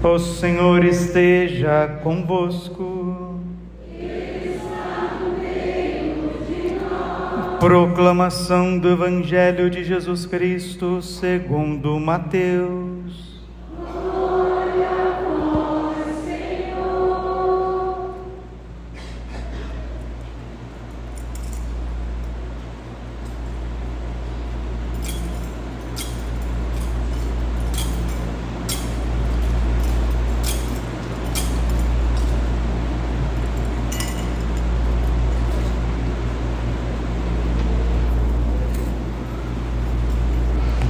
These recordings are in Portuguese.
O Senhor esteja convosco. Ele está no meio de nós. Proclamação do Evangelho de Jesus Cristo segundo Mateus. Glória a vós, Senhor.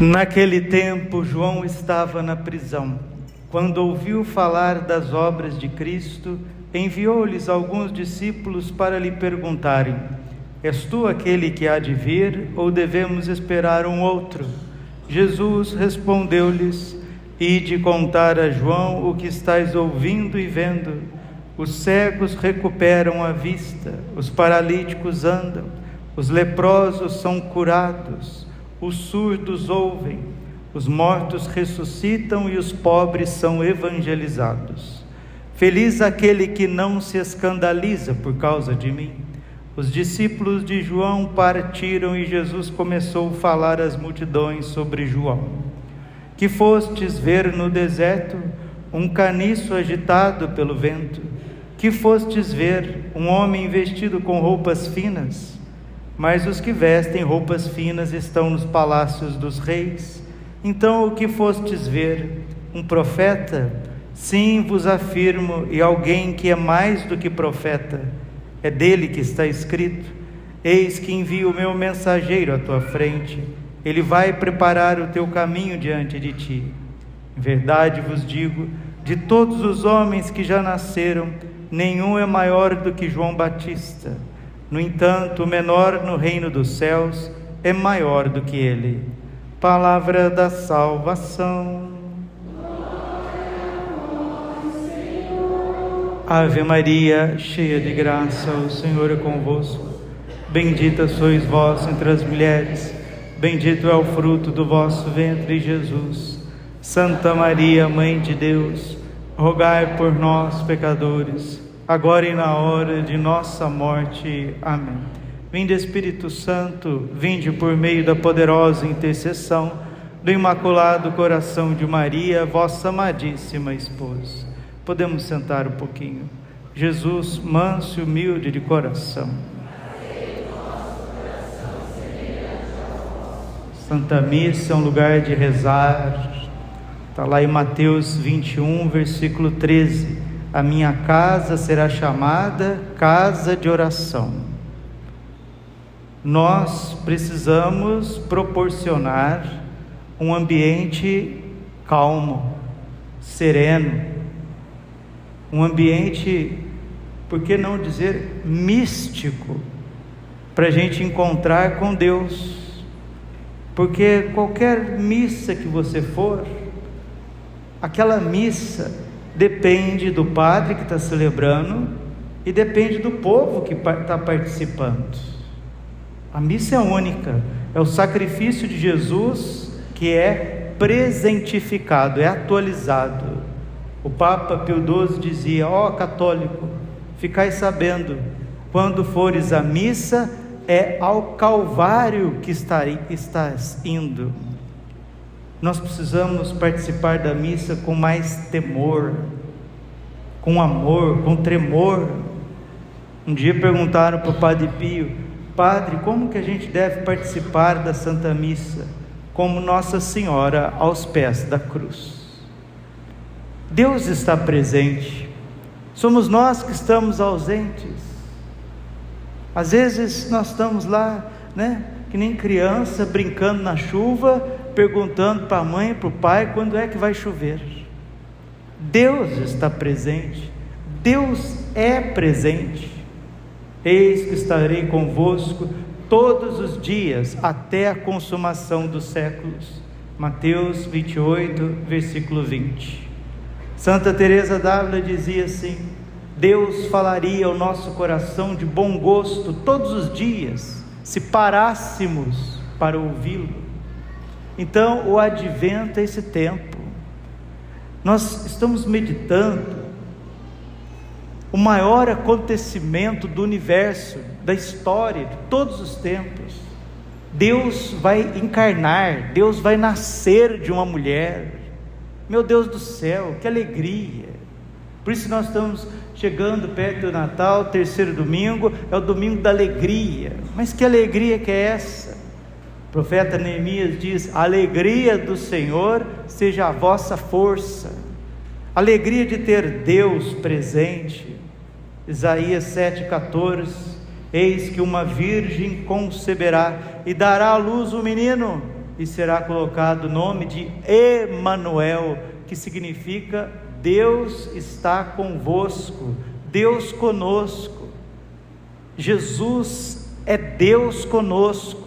Naquele tempo, João estava na prisão. Quando ouviu falar das obras de Cristo, enviou-lhes alguns discípulos para lhe perguntarem: És tu aquele que há de vir, ou devemos esperar um outro? Jesus respondeu-lhes: Ide contar a João o que estáis ouvindo e vendo. Os cegos recuperam a vista, os paralíticos andam, os leprosos são curados, os surdos ouvem, os mortos ressuscitam e os pobres são evangelizados. Feliz aquele que não se escandaliza por causa de mim. Os discípulos de João partiram e Jesus começou a falar às multidões sobre João. Que fostes ver no deserto? Um caniço agitado pelo vento. Que fostes ver? Um homem vestido com roupas finas? Mas os que vestem roupas finas estão nos palácios dos reis. Então o que fostes ver? Um profeta? Sim, vos afirmo, e alguém que é mais do que profeta. É dele que está escrito: Eis que envio o meu mensageiro à tua frente. Ele vai preparar o teu caminho diante de ti. Em verdade vos digo, de todos os homens que já nasceram, nenhum é maior do que João Batista. No entanto, o menor no reino dos céus é maior do que ele. Palavra da salvação. Ave Maria, cheia de graça, o Senhor é convosco. Bendita sois vós entre as mulheres, bendito é o fruto do vosso ventre, Jesus. Santa Maria, Mãe de Deus, rogai por nós, pecadores, agora e na hora de nossa morte. Amém. Vinde, Espírito Santo, vinde por meio da poderosa intercessão do Imaculado Coração de Maria, vossa amadíssima esposa. Podemos sentar um pouquinho. Jesus, manso e humilde de coração. Santa Missa é um lugar de rezar. Está lá em Mateus 21, versículo 13. A minha casa será chamada casa de oração. Nós precisamos proporcionar um ambiente calmo, sereno, um ambiente, por que não dizer, místico, para a gente encontrar com Deus. Porque qualquer missa que você for, aquela missa depende do padre que está celebrando e depende do povo que está participando. A missa é única, é o sacrifício de Jesus que é presentificado, é atualizado. O Papa Pio XII dizia: ó católico, ficai sabendo, quando fores à missa, é ao Calvário que estás indo. Nós precisamos participar da missa com mais temor, com amor, com tremor. Um dia perguntaram para o Padre Pio: Padre, como que a gente deve participar da Santa Missa? Como Nossa Senhora aos pés da cruz. Deus está presente, somos nós que estamos ausentes. Às vezes nós estamos lá, que nem criança, brincando na chuva, perguntando para a mãe e para o pai quando é que vai chover. Deus está presente, Deus é presente. Eis que estarei convosco todos os dias até a consumação dos séculos. Mateus 28, versículo 20. Santa Teresa d'Ávila dizia assim: Deus falaria ao nosso coração de bom gosto todos os dias, se parássemos para ouvi-lo. Então o advento é esse tempo, Nós estamos meditando o maior acontecimento do universo, da história, de todos os tempos. Deus vai encarnar, Deus vai nascer de uma mulher. Meu Deus do céu, que alegria! Por isso nós estamos chegando perto do Natal, terceiro domingo, é o domingo da alegria. Mas que alegria que é essa? O profeta Neemias diz: a alegria do Senhor seja a vossa força. Alegria de ter Deus presente. Isaías 7,14: eis que uma virgem conceberá e dará à luz um menino, e será colocado o nome de Emanuel, que significa Deus está convosco, Deus conosco. Jesus é Deus conosco.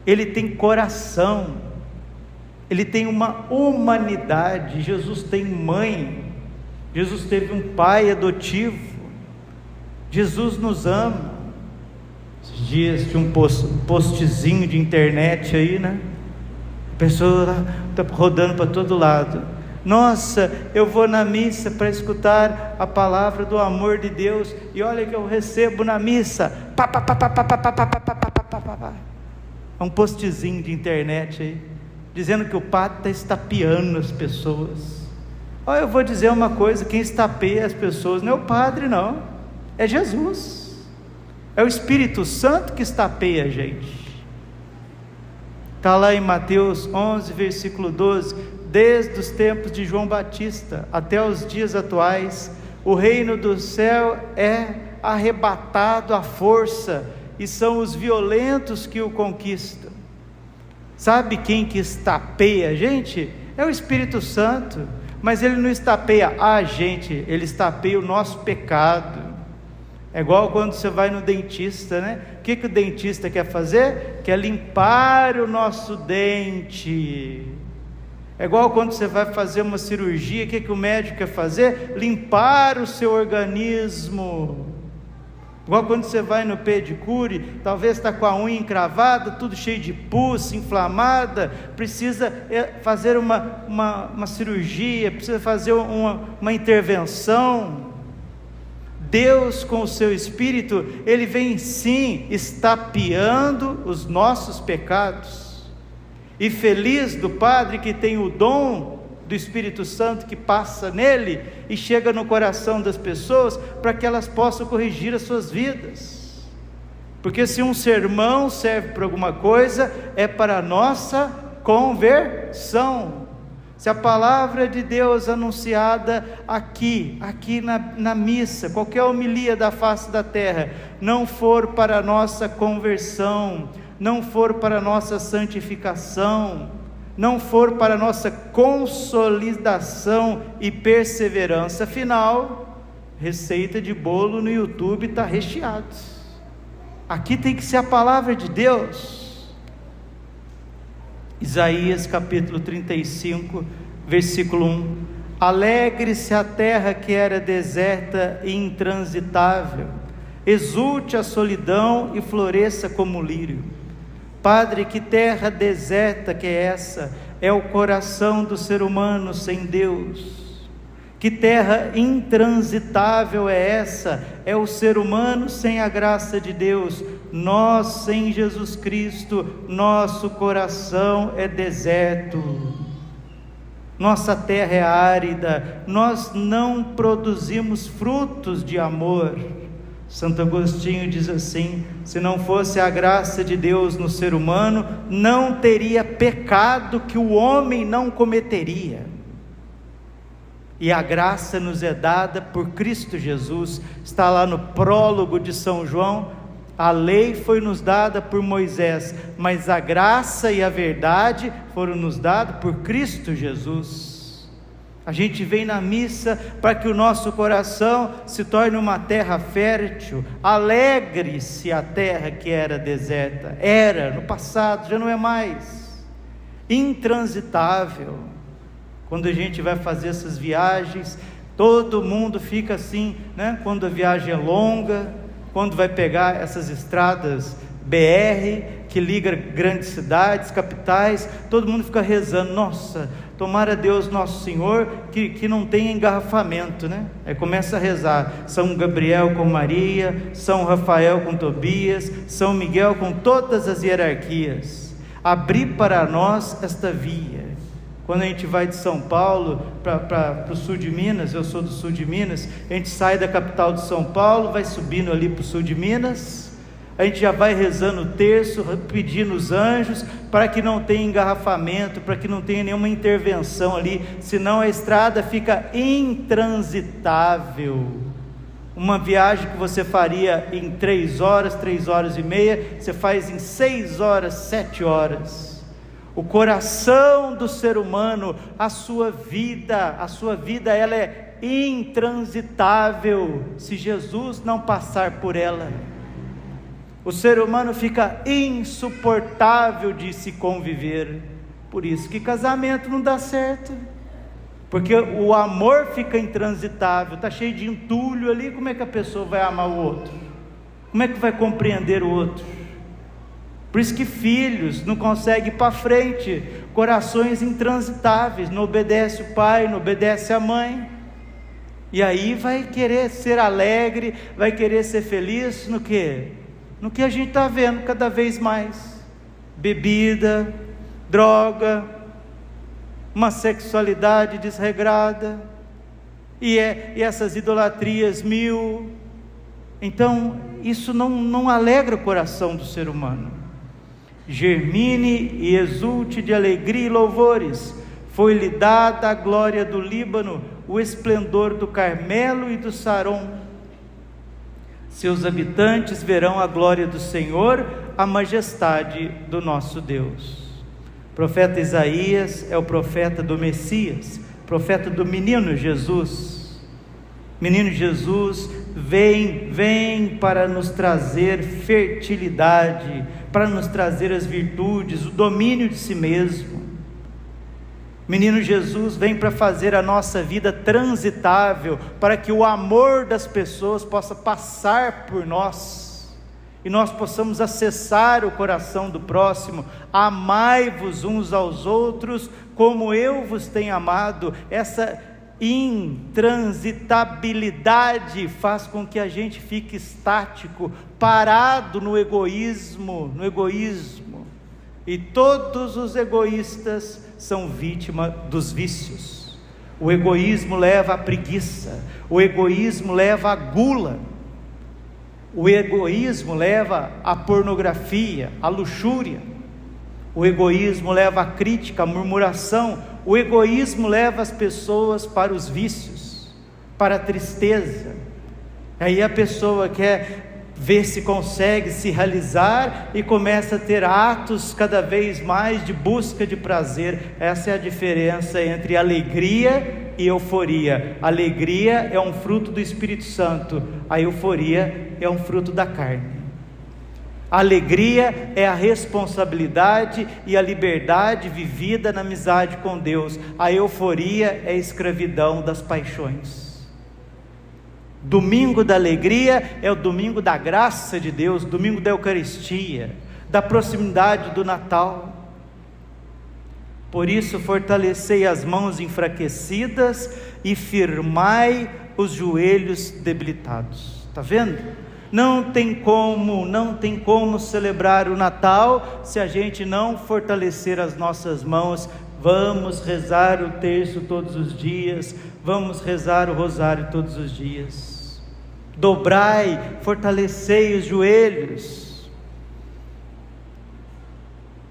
Ele tem coração, ele tem uma humanidade. Jesus tem mãe, Jesus teve um pai adotivo, Jesus nos ama. Esses dias tinha um postzinho de internet aí, né? A pessoa está rodando para todo lado: nossa, eu vou na missa para escutar a palavra do amor de Deus, e olha que eu recebo na missa. É um postzinho de internet aí, dizendo que o padre está estapeando as pessoas. Olha, eu vou dizer uma coisa: quem estapeia as pessoas não é o padre, não, é Jesus. É o Espírito Santo que estapeia a gente. Está lá em Mateus 11, versículo 12: desde os tempos de João Batista até os dias atuais, o reino do céu é arrebatado à força, e são os violentos que o conquistam. Sabe quem que estapeia a gente? É o Espírito Santo. Mas ele não estapeia a gente, ele estapeia o nosso pecado. É igual quando você vai no dentista, né? O que o dentista quer fazer? Quer limpar o nosso dente. É igual quando você vai fazer uma cirurgia, o que o médico quer fazer? Limpar o seu organismo. Igual quando você vai no pedicure, talvez está com a unha encravada, tudo cheio de pus, inflamada, precisa fazer uma cirurgia, precisa fazer uma intervenção. Deus, com o seu Espírito, Ele vem sim estapeando os nossos pecados. E feliz do Padre que tem o dom do Espírito Santo que passa nele e chega no coração das pessoas, para que elas possam corrigir as suas vidas. Porque se um sermão serve para alguma coisa, é para a nossa conversão. Se a palavra de Deus anunciada aqui na missa, qualquer homilia da face da terra, não for para a nossa conversão, não for para a nossa santificação, não for para a nossa consolidação e perseverança, afinal, receita de bolo no YouTube está recheado. Aqui tem que ser a palavra de Deus. Isaías capítulo 35, versículo 1: alegre-se a terra que era deserta e intransitável, exulte a solidão e floresça como o lírio. Padre, que terra deserta que é essa? É o coração do ser humano sem Deus. Que terra intransitável é essa? É o ser humano sem a graça de Deus. Nós sem Jesus Cristo, nosso coração é deserto, nossa terra é árida, nós não produzimos frutos de amor. Santo Agostinho diz assim: se não fosse a graça de Deus no ser humano, não teria pecado que o homem não cometeria. E a graça nos é dada por Cristo Jesus. Está lá no prólogo de São João: a lei foi nos dada por Moisés, mas a graça e a verdade foram nos dadas por Cristo Jesus. A gente vem na missa para que o nosso coração se torne uma terra fértil. Alegre-se a terra que era deserta, era no passado, já não é mais, intransitável. Quando a gente vai fazer essas viagens, todo mundo fica assim, né? Quando a viagem é longa, quando vai pegar essas estradas BR, que liga grandes cidades, capitais, todo mundo fica rezando: nossa, Tomara Deus Nosso Senhor que não tenha engarrafamento, né? Aí começa a rezar, São Gabriel com Maria, São Rafael com Tobias, São Miguel com todas as hierarquias, abrir para nós esta via. Quando a gente vai de São Paulo para o sul de Minas, eu sou do sul de Minas, a gente sai da capital de São Paulo, vai subindo ali para o sul de Minas, a gente já vai rezando o terço, pedindo os anjos, para que não tenha engarrafamento, para que não tenha nenhuma intervenção ali, senão a estrada fica intransitável. Uma viagem que você faria em 3 horas, 3 horas e meia, você faz em 6 horas, 7 horas. O coração do ser humano, a sua vida ela é intransitável, se Jesus não passar por ela. O ser humano fica insuportável de se conviver. Por isso que casamento não dá certo, porque o amor fica intransitável, está cheio de entulho ali. Como é que a pessoa vai amar o outro? Como é que vai compreender o outro? Por isso que filhos não conseguem ir para frente, corações intransitáveis, não obedece o pai, não obedece a mãe, e aí vai querer ser alegre, vai querer ser feliz no quê? No que a gente está vendo cada vez mais: bebida, droga, uma sexualidade desregrada, e essas idolatrias mil. Então isso não alegra o coração do ser humano. Germine e exulte de alegria e louvores, foi-lhe dada a glória do Líbano, o esplendor do Carmelo e do Saron. Seus habitantes verão a glória do Senhor, a majestade do nosso Deus. O profeta Isaías é o profeta do Messias, profeta do menino Jesus. Menino Jesus vem para nos trazer fertilidade, para nos trazer as virtudes, o domínio de si mesmo. Menino Jesus vem para fazer a nossa vida transitável, para que o amor das pessoas possa passar por nós, e nós possamos acessar o coração do próximo. Amai-vos uns aos outros, como eu vos tenho amado. Essa intransitabilidade faz com que a gente fique estático, parado no egoísmo, e todos os egoístas são vítimas dos vícios. O egoísmo leva à preguiça, o egoísmo leva à gula, o egoísmo leva à pornografia, à luxúria, o egoísmo leva à crítica, à murmuração, o egoísmo leva as pessoas para os vícios, para a tristeza. Aí a pessoa quer ver se consegue se realizar e começa a ter atos cada vez mais de busca de prazer. Essa é a diferença entre alegria e euforia. Alegria é um fruto do Espírito Santo, a euforia é um fruto da carne. A alegria é a responsabilidade e a liberdade vivida na amizade com Deus. A euforia é a escravidão das paixões. Domingo da alegria é o domingo da graça de Deus, domingo da Eucaristia, da proximidade do Natal. Por isso, fortalecei as mãos enfraquecidas e firmai os joelhos debilitados. Está vendo? Não tem como celebrar o Natal se a gente não fortalecer as nossas mãos. Vamos rezar o terço todos os dias, vamos rezar o rosário todos os dias. Dobrai, fortalecei os joelhos,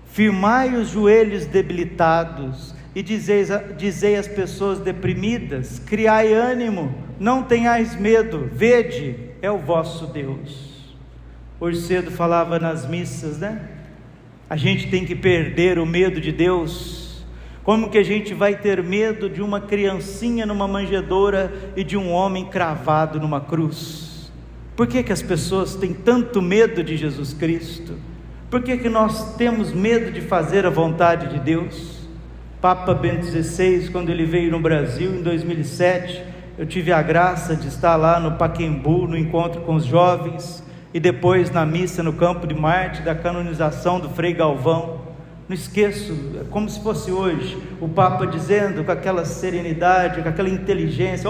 firmai os joelhos debilitados, e dizei às pessoas deprimidas: criai ânimo, não tenhais medo, vede, é o vosso Deus. Hoje cedo falava nas missas, né? A gente tem que perder o medo de Deus. Como que a gente vai ter medo de uma criancinha numa manjedoura e de um homem cravado numa cruz? Por que as pessoas têm tanto medo de Jesus Cristo? Por que nós temos medo de fazer a vontade de Deus? Papa Bento XVI, quando ele veio no Brasil em 2007, eu tive a graça de estar lá no Pacaembu, no encontro com os jovens, e depois na missa no Campo de Marte, da canonização do Frei Galvão. Não esqueço, é como se fosse hoje, o Papa dizendo com aquela serenidade, com aquela inteligência,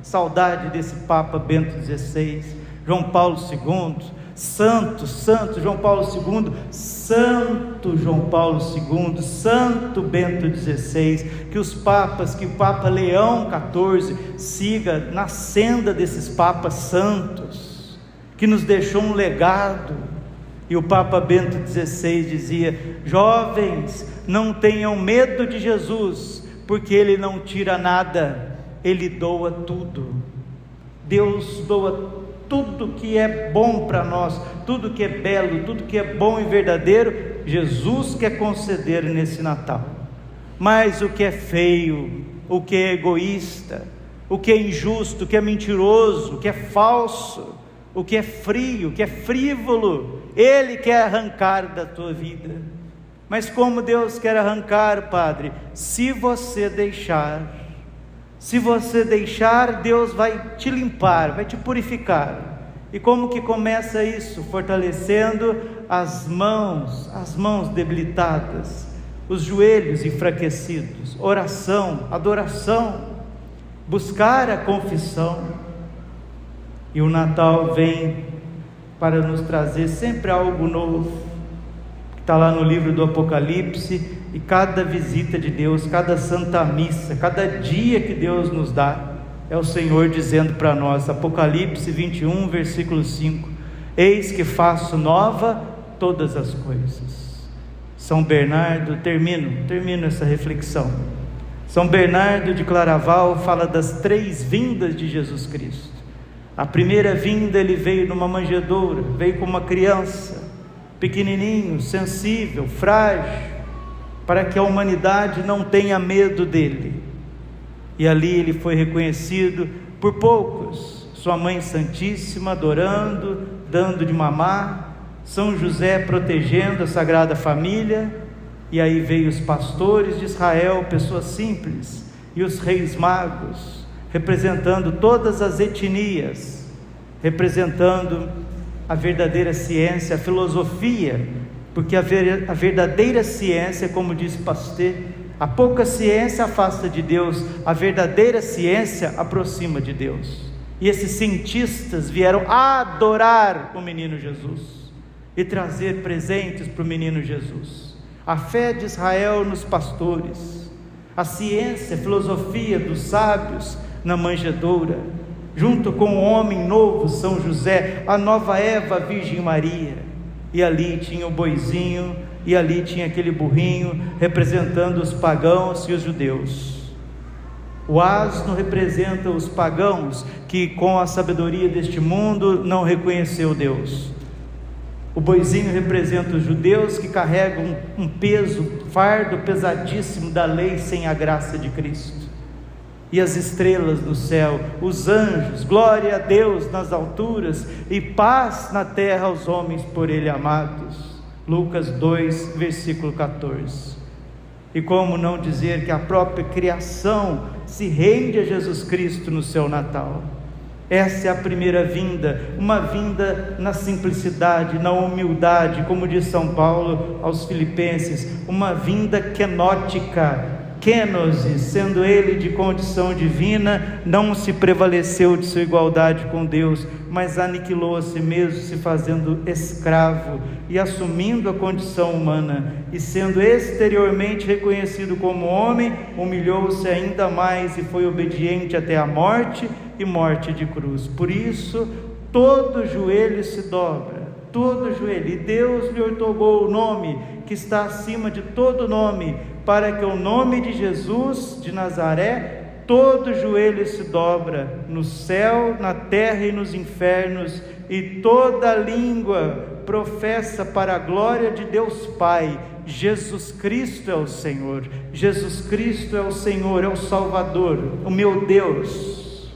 saudade desse Papa Bento XVI, João Paulo II, santo João Paulo II, santo João Paulo II, santo Bento XVI, que o Papa Leão XIV siga na senda desses papas santos, que nos deixou um legado. E o Papa Bento XVI dizia: jovens, não tenham medo de Jesus, porque Ele não tira nada, Ele doa tudo. Deus doa tudo que é bom para nós, tudo que é belo, tudo que é bom e verdadeiro, Jesus quer conceder nesse Natal. Mas o que é feio, o que é egoísta, o que é injusto, o que é mentiroso, o que é falso, o que é frio, o que é frívolo, Ele quer arrancar da tua vida. Mas como Deus quer arrancar, Padre? Se você deixar, Deus vai te limpar, vai te purificar. E como que começa isso? Fortalecendo as mãos debilitadas, os joelhos enfraquecidos, oração, adoração, buscar a confissão. E o Natal vem para nos trazer sempre algo novo, que está lá no livro do Apocalipse. E cada visita de Deus, cada santa missa, cada dia que Deus nos dá, é o Senhor dizendo para nós, Apocalipse 21, versículo 5, eis que faço nova todas as coisas. São Bernardo, termino essa reflexão. São Bernardo de Claraval fala das 3 vindas de Jesus Cristo. A primeira vinda, Ele veio numa manjedoura, veio como uma criança, pequenininho, sensível, frágil, para que a humanidade não tenha medo dele. E ali Ele foi reconhecido por poucos, sua Mãe Santíssima adorando, dando de mamar, São José protegendo a Sagrada Família, e aí veio os pastores de Israel, pessoas simples, e os reis magos, representando todas as etnias, representando a verdadeira ciência, a filosofia, porque a verdadeira ciência, como diz Pasteur, a pouca ciência afasta de Deus, a verdadeira ciência aproxima de Deus. E esses cientistas vieram adorar o menino Jesus e trazer presentes para o menino Jesus. A fé de Israel nos pastores, a ciência, a filosofia dos sábios na manjedoura, junto com o homem novo São José, a nova Eva, a Virgem Maria. E ali tinha o boizinho, e ali tinha aquele burrinho, representando os pagãos e os judeus. O asno representa os pagãos, que com a sabedoria deste mundo não reconheceu Deus. O boizinho representa os judeus, que carregam um fardo pesadíssimo da lei, sem a graça de Cristo. E as estrelas do céu, os anjos, glória a Deus nas alturas e paz na terra aos homens por Ele amados. Lucas 2, versículo 14. E como não dizer que a própria criação se rende a Jesus Cristo no seu Natal? Essa é a primeira vinda, uma vinda na simplicidade, na humildade, como diz São Paulo aos Filipenses, uma vinda kenótica, Kenosis, sendo Ele de condição divina, não se prevaleceu de sua igualdade com Deus, mas aniquilou a si mesmo, se fazendo escravo e assumindo a condição humana, e sendo exteriormente reconhecido como homem, humilhou-se ainda mais e foi obediente até a morte e morte de cruz. Por isso todo joelho se dobra, todo joelho, e Deus lhe outorgou o nome que está acima de todo nome, para que o nome de Jesus de Nazaré, todo joelho se dobra, no céu, na terra e nos infernos, e toda língua professa para a glória de Deus Pai, Jesus Cristo é o Senhor. Jesus Cristo é o Senhor, é o Salvador, o meu Deus,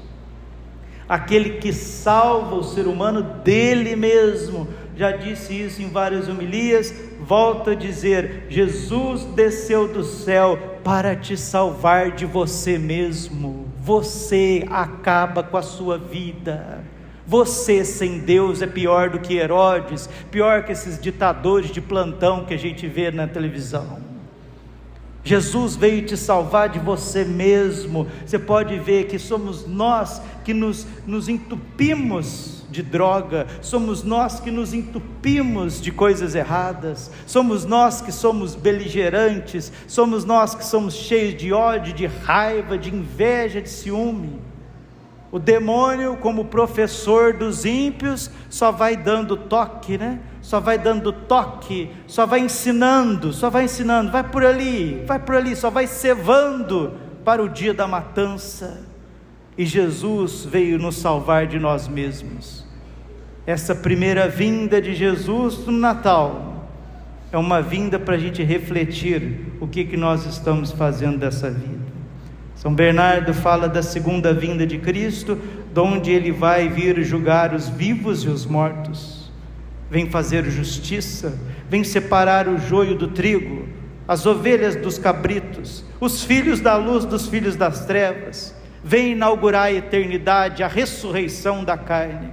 aquele que salva o ser humano dele mesmo. Já disse isso em várias homilias, volto a dizer: Jesus desceu do céu para te salvar de você mesmo. Você acaba com a sua vida, Você sem Deus é pior do que Herodes, pior que esses ditadores de plantão que a gente vê na televisão. Jesus veio te salvar de você mesmo. Você pode ver que somos nós que nos entupimos de droga, somos nós que nos entupimos de coisas erradas, somos nós que somos beligerantes, somos nós que somos cheios de ódio, de raiva, de inveja, de ciúme. O demônio, como professor dos ímpios, só vai dando toque, né? Só vai dando toque, só vai ensinando, vai por ali, só vai cevando para o dia da matança. E Jesus veio nos salvar de nós mesmos. Essa primeira vinda de Jesus no Natal é uma vinda para a gente refletir o que nós estamos fazendo dessa vida. São Bernardo fala da segunda vinda de Cristo, de onde Ele vai vir julgar os vivos e os mortos. Vem fazer justiça, vem separar o joio do trigo, as ovelhas dos cabritos, os filhos da luz dos filhos das trevas. Vem inaugurar a eternidade, a ressurreição da carne,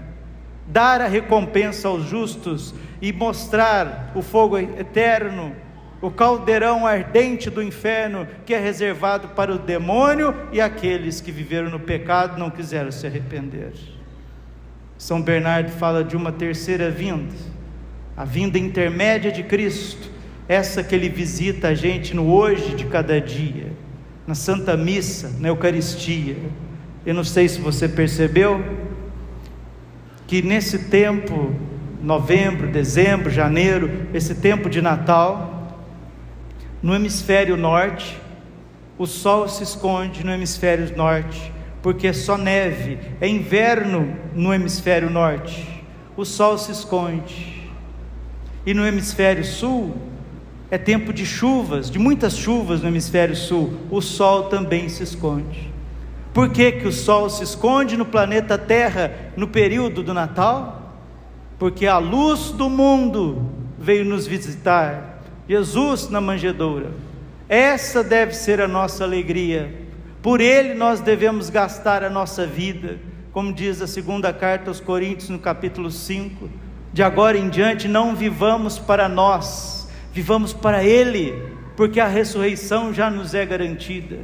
dar a recompensa aos justos e mostrar o fogo eterno, o caldeirão ardente do inferno, que é reservado para o demônio e aqueles que viveram no pecado e não quiseram se arrepender. São Bernardo fala de uma terceira vinda, a vinda intermédia de Cristo, essa que Ele visita a gente no hoje de cada dia, na Santa Missa, na Eucaristia. Eu não sei se você percebeu, que nesse tempo, novembro, dezembro, janeiro, esse tempo de Natal, no hemisfério norte, o sol se esconde no hemisfério norte, porque é só neve, é inverno no hemisfério norte, o sol se esconde. E no hemisfério sul, é tempo de chuvas, de muitas chuvas no hemisfério sul, o sol também se esconde. Por que o sol se esconde no planeta Terra no período do Natal? Porque a luz do mundo veio nos visitar, Jesus na manjedoura. Essa deve ser a nossa alegria, por Ele nós devemos gastar a nossa vida, como diz a segunda carta aos Coríntios no capítulo 5, de agora em diante não vivamos para nós, vivamos para Ele, porque a ressurreição já nos é garantida.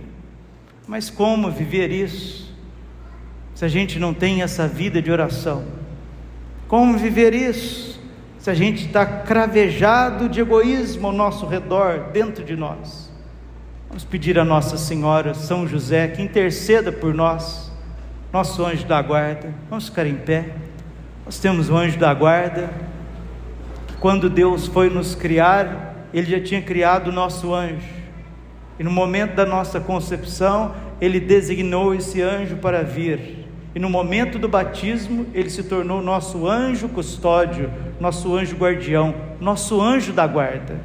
Mas como viver isso, se a gente não tem essa vida de oração? Como viver isso, se a gente está cravejado de egoísmo ao nosso redor, dentro de nós? Vamos pedir a Nossa Senhora, São José, que interceda por nós, nosso anjo da guarda. Vamos ficar em pé. Nós temos um anjo da guarda, que quando Deus foi nos criar, Ele já tinha criado o nosso anjo, e no momento da nossa concepção, Ele designou esse anjo para vir. E no momento do batismo, Ele se tornou nosso anjo custódio, nosso anjo guardião, nosso anjo da guarda.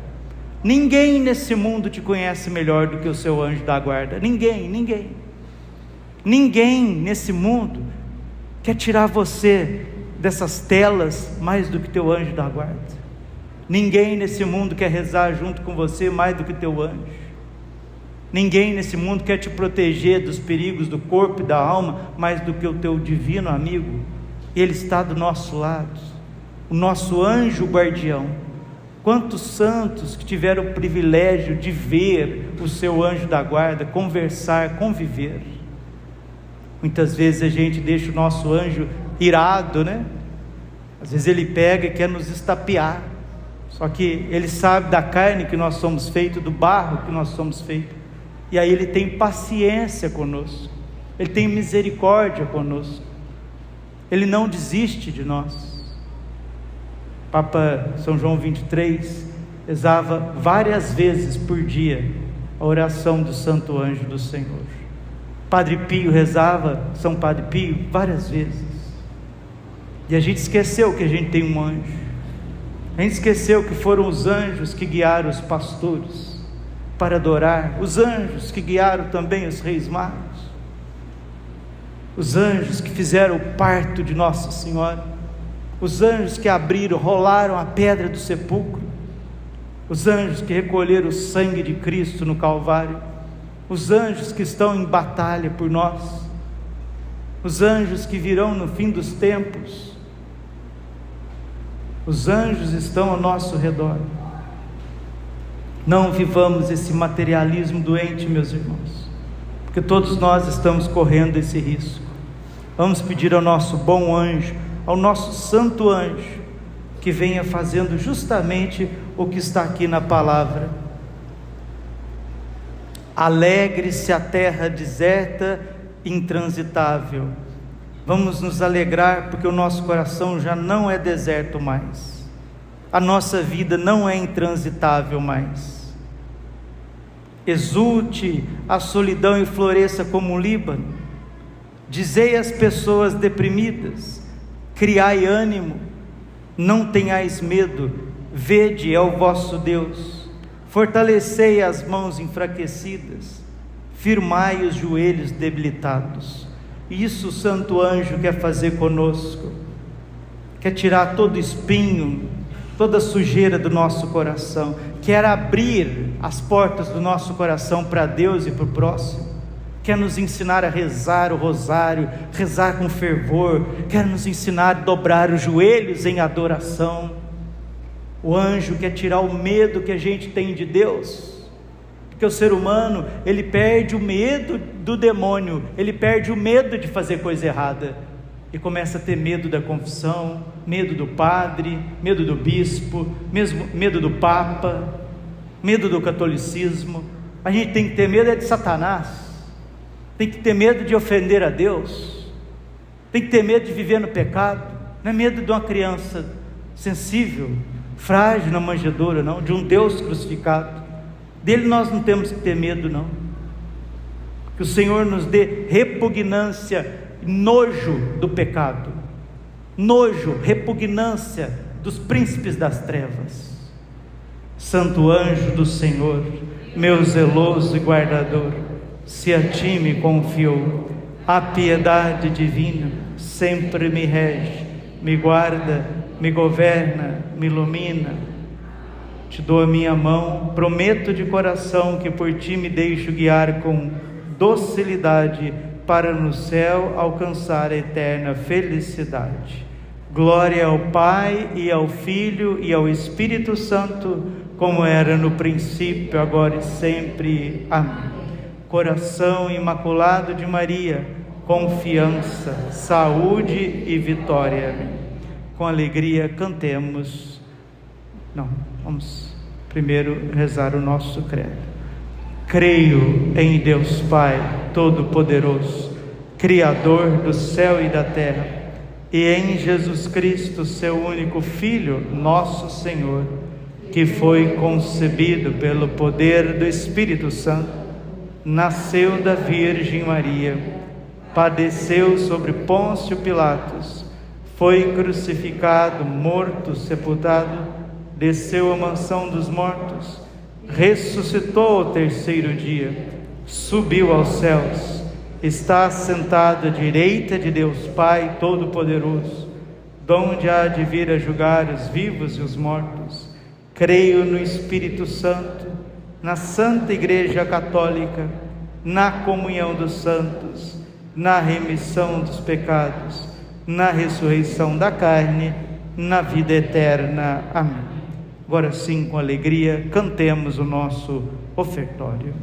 Ninguém nesse mundo te conhece melhor do que o seu anjo da guarda. Ninguém nesse mundo quer tirar você dessas telas mais do que teu anjo da guarda. Ninguém nesse mundo quer rezar junto com você mais do que teu anjo. Ninguém nesse mundo quer te proteger dos perigos do corpo e da alma mais do que o teu divino amigo. Ele está do nosso lado, o nosso anjo guardião. Quantos santos que tiveram o privilégio de ver o seu anjo da guarda, conversar, conviver. Muitas vezes a gente deixa o nosso anjo irado, né? Às vezes ele pega e quer nos estapear, só que ele sabe da carne que nós somos feitos, do barro que nós somos feitos. E aí Ele tem paciência conosco, Ele tem misericórdia conosco, Ele não desiste de nós. Papa São João 23 rezava várias vezes por dia a oração do Santo Anjo do Senhor. Padre Pio rezava, São Padre Pio, várias vezes. E a gente esqueceu que a gente tem um anjo, a gente esqueceu que foram os anjos que guiaram os pastores para adorar, os anjos que guiaram também os reis magos, os anjos que fizeram o parto de Nossa Senhora, os anjos que abriram, rolaram a pedra do sepulcro, os anjos que recolheram o sangue de Cristo no Calvário, os anjos que estão em batalha por nós. os anjos que virão no fim dos tempos. Os anjos estão ao nosso redor. Não vivamos esse materialismo doente, meus irmãos, porque todos nós estamos correndo esse risco. Vamos pedir ao nosso bom anjo, ao nosso santo anjo, que venha fazendo justamente o que está aqui na palavra. Alegre-se a terra deserta e intransitável. Vamos nos alegrar, porque o nosso coração já não é deserto mais, a nossa vida não é intransitável mais. Exulte a solidão e floresça como o Líbano. Dizei às pessoas deprimidas: criai ânimo, não tenhais medo, vede, é o vosso Deus. Fortalecei as mãos enfraquecidas, firmai os joelhos debilitados. Isso o santo anjo quer fazer conosco, quer tirar todo espinho, toda sujeira do nosso coração, quer abrir as portas do nosso coração para Deus e para o próximo, quer nos ensinar a rezar o rosário, rezar com fervor, quer nos ensinar a dobrar os joelhos em adoração. O anjo quer tirar o medo que a gente tem de Deus, porque o ser humano, ele perde o medo do demônio, ele perde o medo de fazer coisa errada, e começa a ter medo da confissão, medo do padre, medo do bispo, medo do papa, medo do catolicismo. A gente tem que ter medo de Satanás, tem que ter medo de ofender a Deus, tem que ter medo de viver no pecado. Não é medo de uma criança sensível, frágil na manjedoura, não, de um Deus crucificado. Dele nós não temos que ter medo, não. Que o Senhor nos dê repugnância, nojo do pecado, nojo, repugnância dos príncipes das trevas. Santo anjo do Senhor, meu zeloso e guardador, se a ti me confiou, a piedade divina sempre me rege, me guarda, me governa, me ilumina. Te dou a minha mão, prometo de coração que por ti me deixo guiar com docilidade, para no céu alcançar a eterna felicidade. Glória ao Pai, e ao Filho, e ao Espírito Santo, como era no princípio, agora e sempre. Amém. Coração imaculado de Maria, confiança, saúde e vitória. Com alegria cantemos. Não, vamos primeiro rezar o nosso credo. Creio em Deus Pai Todo-Poderoso, Criador do céu e da terra, e em Jesus Cristo, seu único Filho, nosso Senhor, que foi concebido pelo poder do Espírito Santo, nasceu da Virgem Maria, padeceu sobre Pôncio Pilatos, foi crucificado, morto, sepultado, desceu à mansão dos mortos, ressuscitou ao terceiro dia, subiu aos céus, está assentado à direita de Deus Pai Todo-Poderoso, donde há de vir a julgar os vivos e os mortos. Creio no Espírito Santo, na Santa Igreja Católica, na comunhão dos santos, na remissão dos pecados, na ressurreição da carne, na vida eterna. Amém. Agora sim, com alegria, cantemos o nosso ofertório.